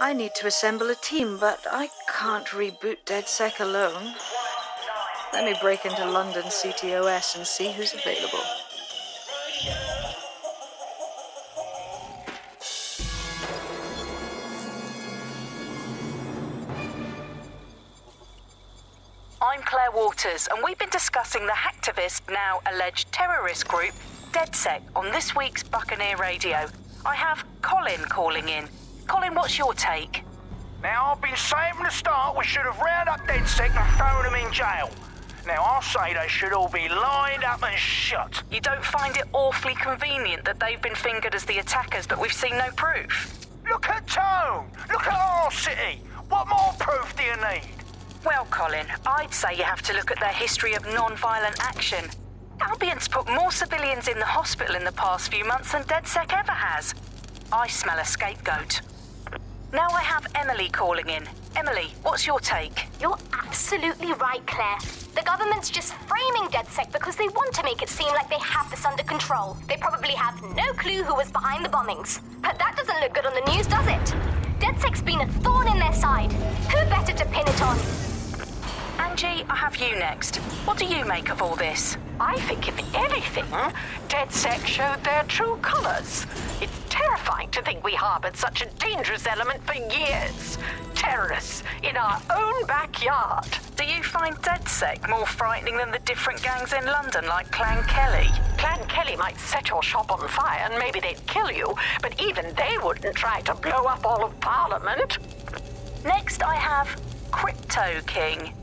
I need to assemble a team, but I can't reboot DedSec alone. Let me break into London CTOS and see who's available. I'm Claire Waters, and we've been discussing the hacktivist, now alleged terrorist group, DedSec, on this week's Buccaneer Radio. I have Colin calling in. Colin, what's your take? Now, I've been saying from the start we should have rounded up DedSec and thrown them in jail. Now, I'll say they should all be lined up and shot. You don't find it awfully convenient that they've been fingered as the attackers, but we've seen no proof? Look at Tone! Look at our city! What more proof do you need? Well, Colin, I'd say you have to look at their history of non-violent action. Albion's put more civilians in the hospital in the past few months than DedSec ever has. I smell a scapegoat. Now I have Emily calling in. Emily, what's your take? You're absolutely right, Claire. The government's just framing DedSec because they want to make it seem like they have this under control. They probably have no clue who was behind the bombings. But that doesn't look good on the news, does it? DedSec's been a thorn in their side. Who better to pin it on? Angie, I have you next. What do you make of all this? I think, if anything, DedSec showed their true colors. It's terrifying to think we harbored such a dangerous element for years. Terrorists in our own backyard. Do you find DedSec more frightening than the different gangs in London, like Clan Kelly? Clan Kelly might set your shop on fire and maybe they'd kill you, but even they wouldn't try to blow up all of Parliament. Next, I have Crypto King.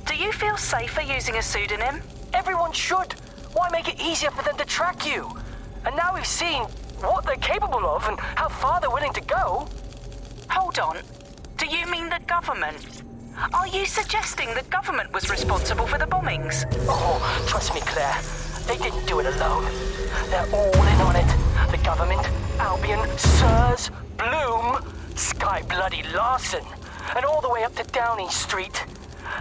Do you feel safer using a pseudonym? Everyone should. Why make it easier for them to track you? And now we've seen what they're capable of and how far they're willing to go. Hold on. Do you mean the government? Are you suggesting the government was responsible for the bombings? Oh, trust me, Claire. They didn't do it alone. They're all in on it. The government, Albion, Sirs, Bloom, Sky Bloody Larson, and all the way up to Downing Street.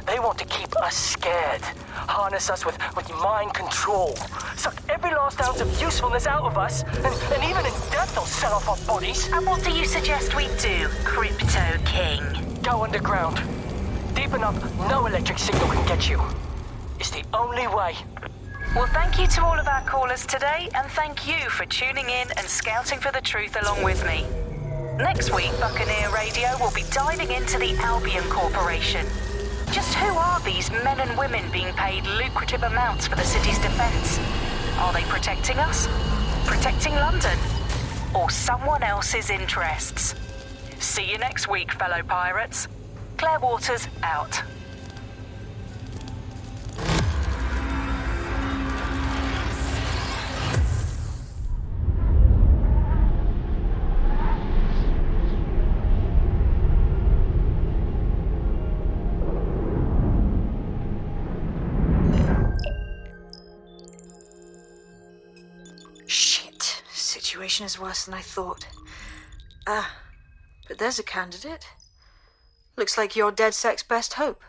They want to keep us scared, harness us with mind control, suck every last ounce of usefulness out of us, and even in death they'll sell off our bodies. And what do you suggest we do, Crypto King? Go underground. Deep enough, no electric signal can get you. It's the only way. Well, thank you to all of our callers today, and thank you for tuning in and scouting for the truth along with me. Next week, Buccaneer Radio will be diving into the Albion Corporation. Just who are these men and women being paid lucrative amounts for the city's defence? Are they protecting us? Protecting London? Or someone else's interests? See you next week, fellow pirates. Claire Waters, out. Situation is worse than I thought. But there's a candidate. Looks like you're DedSec's best hope.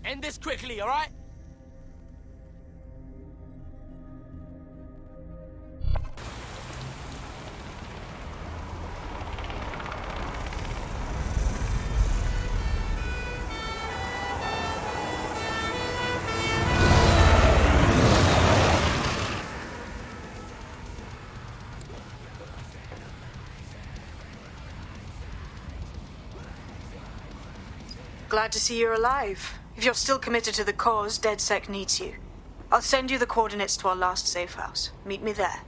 End this quickly, all right? Glad to see you're alive. If you're still committed to the cause, DedSec needs you. I'll send you the coordinates to our last safe house. Meet me there.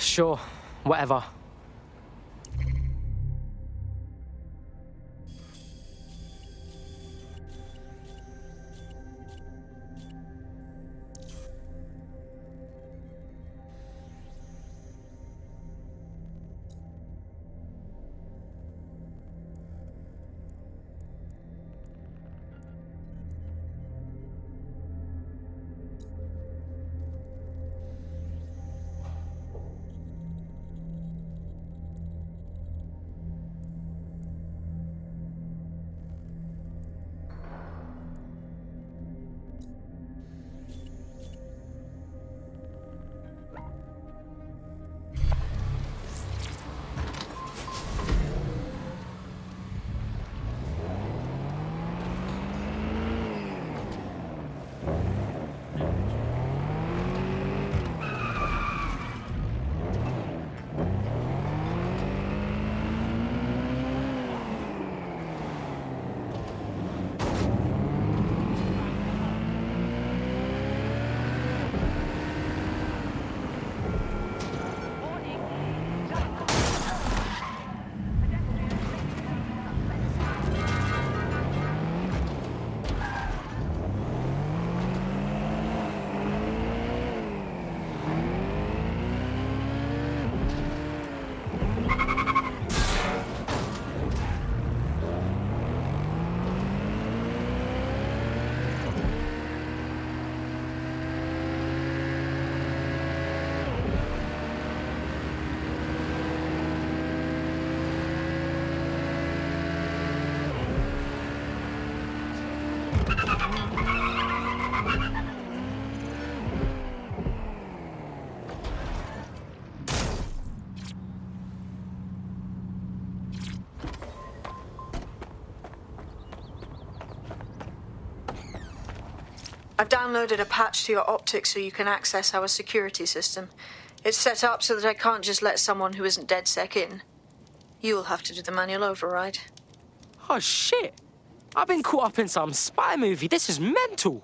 Sure. Whatever. I've downloaded a patch to your optics so you can access our security system. It's set up so that I can't just let someone who isn't DedSec in. You'll have to do the manual override. Oh, shit. I've been caught up in some spy movie. This is mental.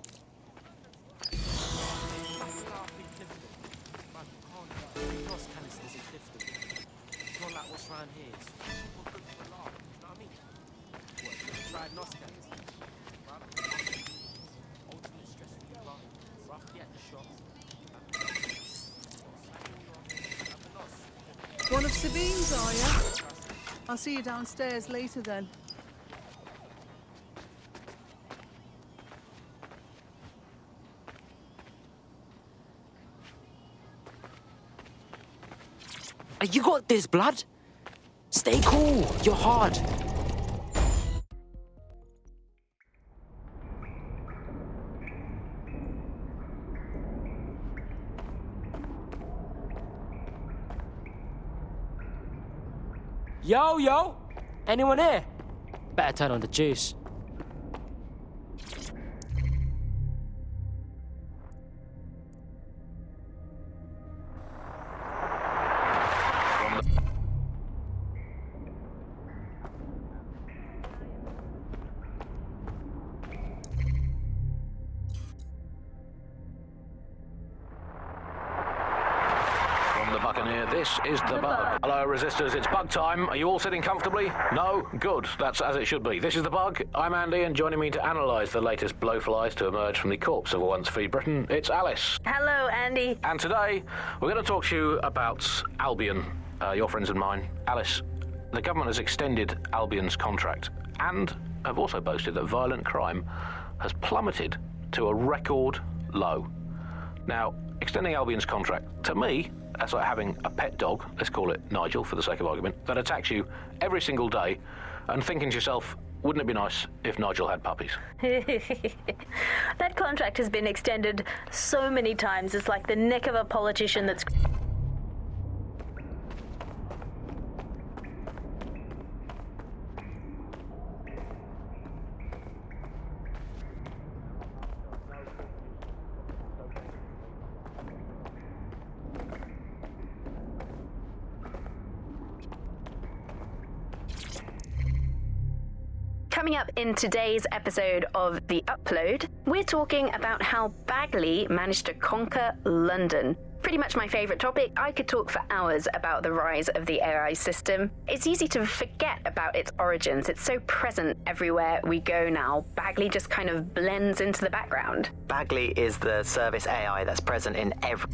One of Sabine's, are you? I'll see you downstairs later then. You got this, blood. Stay cool. You're hard. Yo! Anyone here? Better turn on the juice. This is the Bug. Hello, Resistors, it's Bug time. Are you all sitting comfortably? No? Good. That's as it should be. This is the Bug. I'm Andy, and joining me to analyse the latest blowflies to emerge from the corpse of a once free Britain, it's Alice. Hello, Andy. And today, we're going to talk to you about Albion, your friends and mine. Alice, the government has extended Albion's contract and have also boasted that violent crime has plummeted to a record low. Now, extending Albion's contract, to me, that's like having a pet dog, let's call it Nigel for the sake of argument, that attacks you every single day and thinking to yourself, wouldn't it be nice if Nigel had puppies? That contract has been extended so many times, it's like the neck of a politician that's... Coming up in today's episode of The Upload, we're talking about how Bagley managed to conquer London. Pretty much my favourite topic. I could talk for hours about the rise of the AI system. It's easy to forget about its origins. It's so present everywhere we go now. Bagley just kind of blends into the background. Bagley is the service AI that's present in every...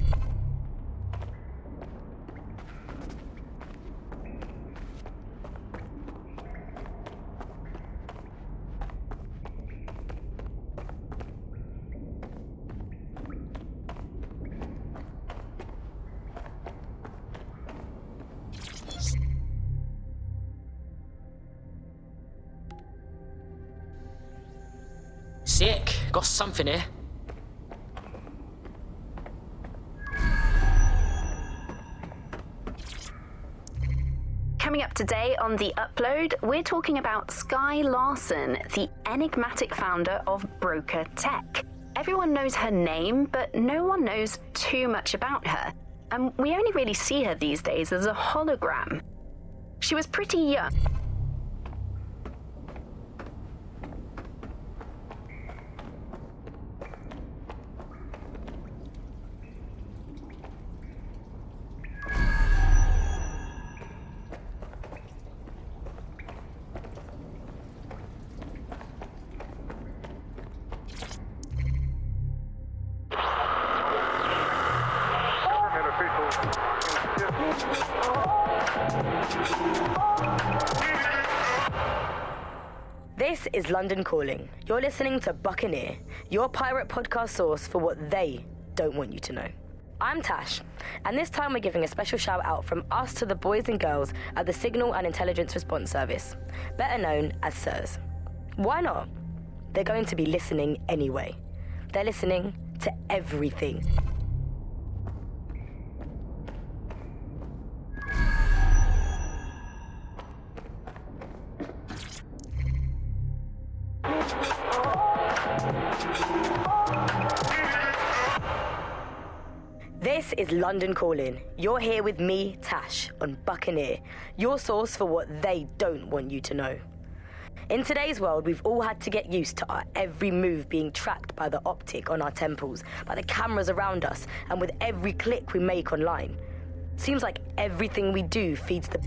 Sick. Got something here. Coming up today on The Upload, we're talking about Skye Larson, the enigmatic founder of Broker Tech. Everyone knows her name, but no one knows too much about her. And we only really see her these days as a hologram. She was pretty young. This is London Calling. You're listening to Buccaneer, your pirate podcast source for what they don't want you to know. I'm Tash, and this time we're giving a special shout out from us to the boys and girls at the Signal and Intelligence Response Service, better known as SIRS. Why not? They're going to be listening anyway. They're listening to everything. This is London Calling. You're here with me, Tash, on Buccaneer, your source for what they don't want you to know. In today's world, we've all had to get used to our every move being tracked by the optic on our temples, by the cameras around us, and with every click we make online. Seems like everything we do feeds the...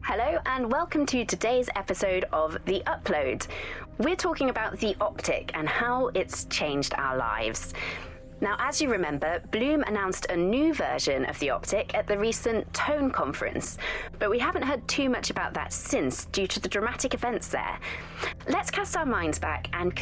Hello and welcome to today's episode of The Upload. We're talking about the optic and how it's changed our lives. Now, as you remember, Bloom announced a new version of the optic at the recent Tone conference, but we haven't heard too much about that since due to the dramatic events there. Let's cast our minds back and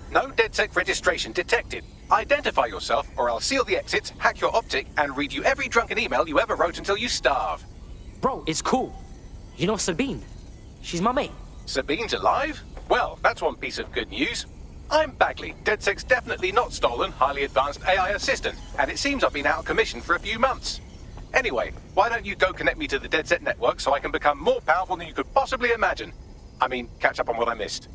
No DedSec registration detected. Identify yourself or I'll seal the exits, hack your optic, and read you every drunken email you ever wrote until you starve. Bro, it's cool. You know Sabine? She's my mate. Sabine's alive? Well, that's one piece of good news. I'm Bagley, DedSec's definitely not stolen, highly advanced AI assistant, and it seems I've been out of commission for a few months. Anyway, why don't you go connect me to the DedSec network so I can become more powerful than you could possibly imagine? I mean, catch up on what I missed.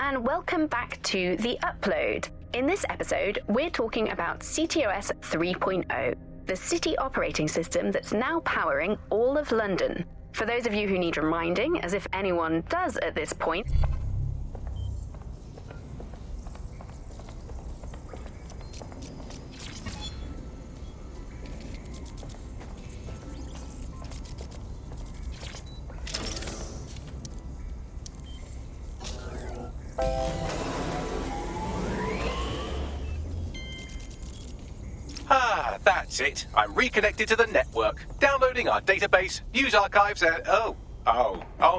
and welcome back to The Upload. In this episode, we're talking about CTOS 3.0, the city operating system that's now powering all of London. For those of you who need reminding, as if anyone does at this point, That's it. I'm reconnected to the network, downloading our database, news archives, and oh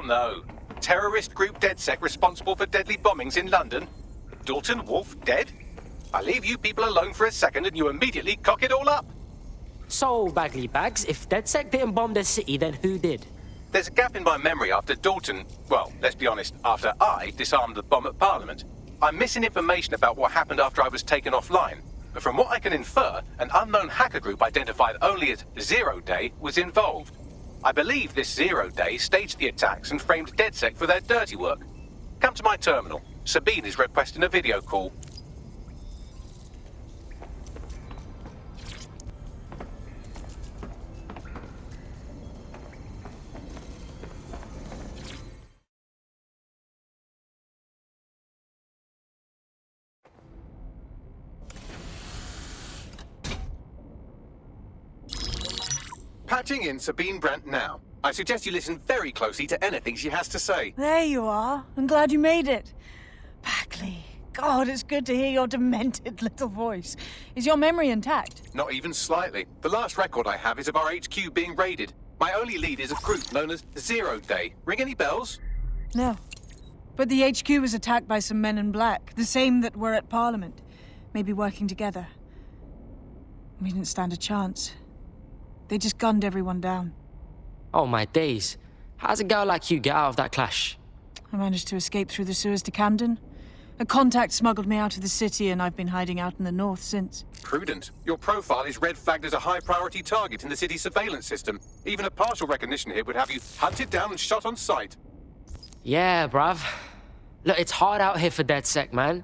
no. Terrorist group DedSec responsible for deadly bombings in London. Dalton Wolf dead? I leave you people alone for a second and you immediately cock it all up. So, Bagley Bags, if DedSec didn't bomb the city, then who did? There's a gap in my memory after Dalton, well, let's be honest, after I disarmed the bomb at Parliament. I'm missing information about what happened after I was taken offline. But from what I can infer, an unknown hacker group identified only as Zero Day was involved. I believe this Zero Day staged the attacks and framed DedSec for their dirty work. Come to my terminal. Sabine is requesting a video call. Patching in Sabine Brandt now. I suggest you listen very closely to anything she has to say. There you are. I'm glad you made it. Bagley, God, it's good to hear your demented little voice. Is your memory intact? Not even slightly. The last record I have is of our HQ being raided. My only lead is a group known as Zero Day. Ring any bells? No. But the HQ was attacked by some men in black, the same that were at Parliament. Maybe working together. We didn't stand a chance. They just gunned everyone down. Oh my days. How's a girl like you get out of that clash? I managed to escape through the sewers to Camden. A contact smuggled me out of the city and I've been hiding out in the north since. Prudent. Your profile is red flagged as a high-priority target in the city's surveillance system. Even a partial recognition here would have you hunted down and shot on sight. Yeah, bruv. Look, it's hard out here for DedSec, man.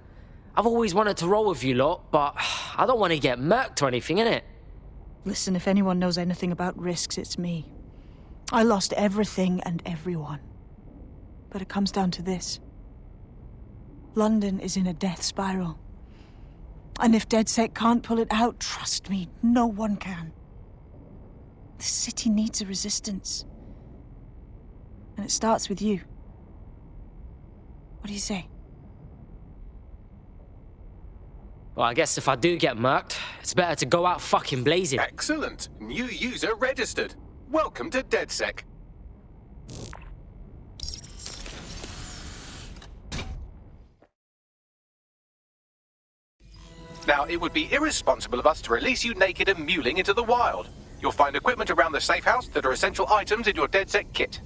I've always wanted to roll with you lot, but I don't want to get murked or anything, innit? Listen, if anyone knows anything about risks, it's me. I lost everything and everyone. But it comes down to this. London is in a death spiral. And if DedSec can't pull it out, trust me, no one can. The city needs a resistance. And it starts with you. What do you say? Well, I guess if I do get murked, it's better to go out fucking blazing. Excellent. New user registered. Welcome to DedSec. Now, it would be irresponsible of us to release you naked and mewling into the wild. You'll find equipment around the safe house that are essential items in your DedSec kit.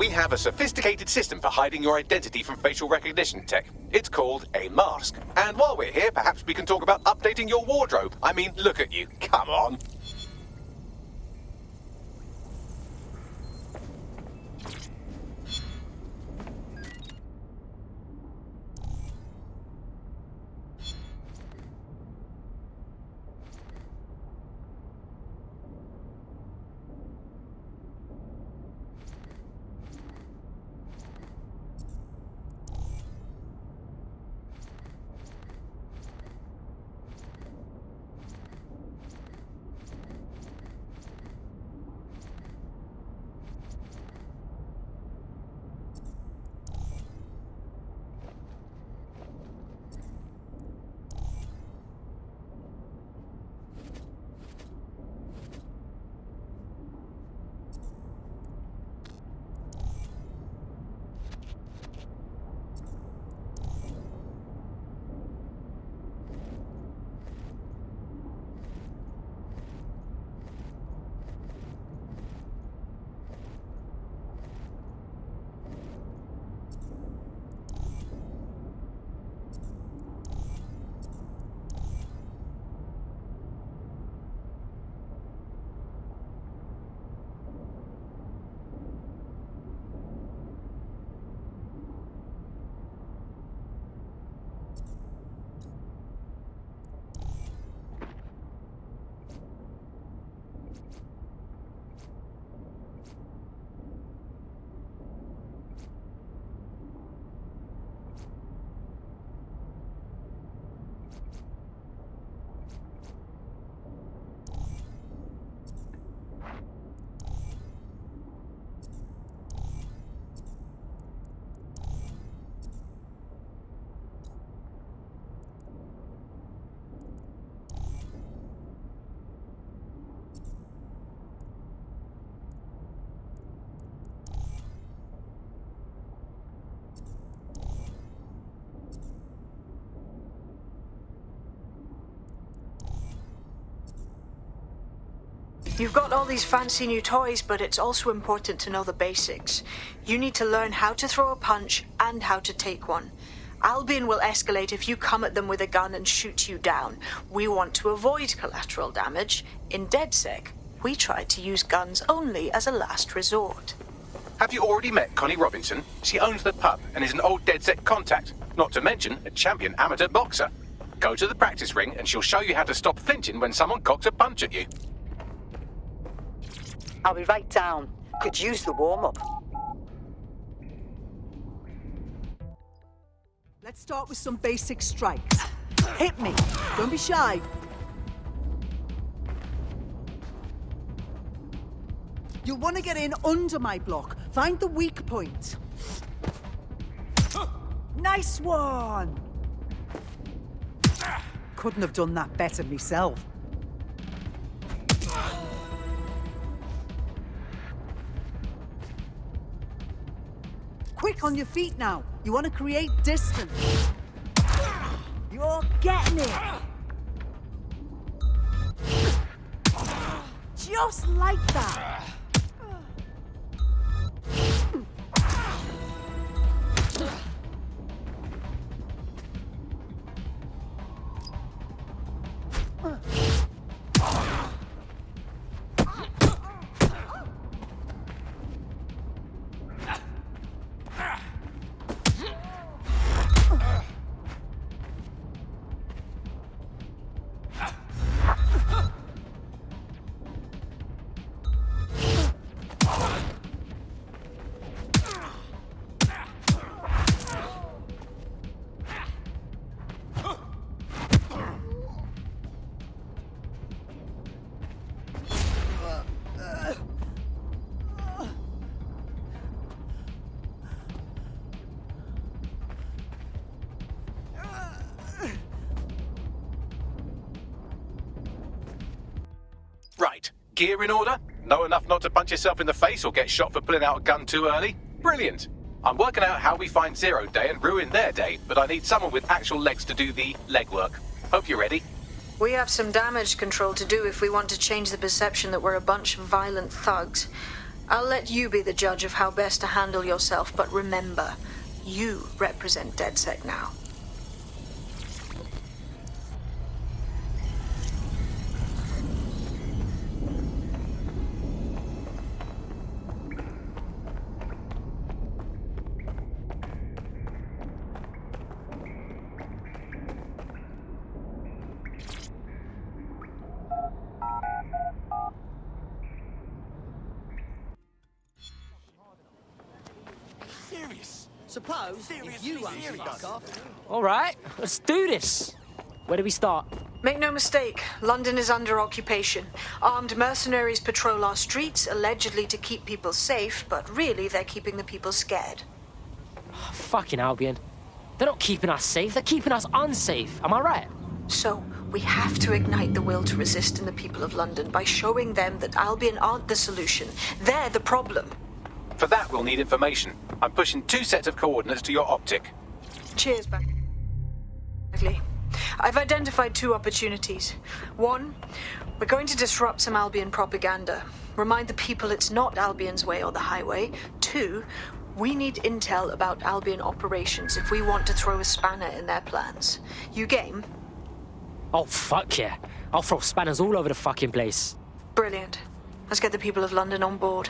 We have a sophisticated system for hiding your identity from facial recognition tech. It's called a mask. And while we're here, perhaps we can talk about updating your wardrobe. I mean, look at you. Come on. You've got all these fancy new toys, but it's also important to know the basics. You need to learn how to throw a punch and how to take one. Albion will escalate if you come at them with a gun and shoot you down. We want to avoid collateral damage. In DedSec, we try to use guns only as a last resort. Have you already met Connie Robinson? She owns the pub and is an old DedSec contact, not to mention a champion amateur boxer. Go to the practice ring and she'll show you how to stop flinching when someone cocks a punch at you. I'll be right down. Could use the warm-up. Let's start with some basic strikes. Hit me. Don't be shy. You'll want to get in under my block. Find the weak point. Nice one! Couldn't have done that better myself. Quick on your feet now. You want to create distance. You're getting it. Just like that. Right. Gear in order? Know enough not to punch yourself in the face or get shot for pulling out a gun too early? Brilliant. I'm working out how we find Zero Day and ruin their day, but I need someone with actual legs to do the legwork. Hope you're ready. We have some damage control to do if we want to change the perception that we're a bunch of violent thugs. I'll let you be the judge of how best to handle yourself, but remember, you represent DedSec now. Suppose if you won't fuck off. All right, let's do this. Where do we start? Make no mistake, London is under occupation. Armed mercenaries patrol our streets, allegedly to keep people safe, but really they're keeping the people scared. Oh, fucking Albion. They're not keeping us safe, they're keeping us unsafe. Am I right? So, we have to ignite the will to resist in the people of London by showing them that Albion aren't the solution. They're the problem. For that, we'll need information. I'm pushing 2 sets of coordinates to your optic. Cheers, Bagley. I've identified 2 opportunities. 1, we're going to disrupt some Albion propaganda. Remind the people it's not Albion's way or the highway. 2, we need intel about Albion operations if we want to throw a spanner in their plans. You game? Oh, fuck yeah. I'll throw spanners all over the fucking place. Brilliant. Let's get the people of London on board.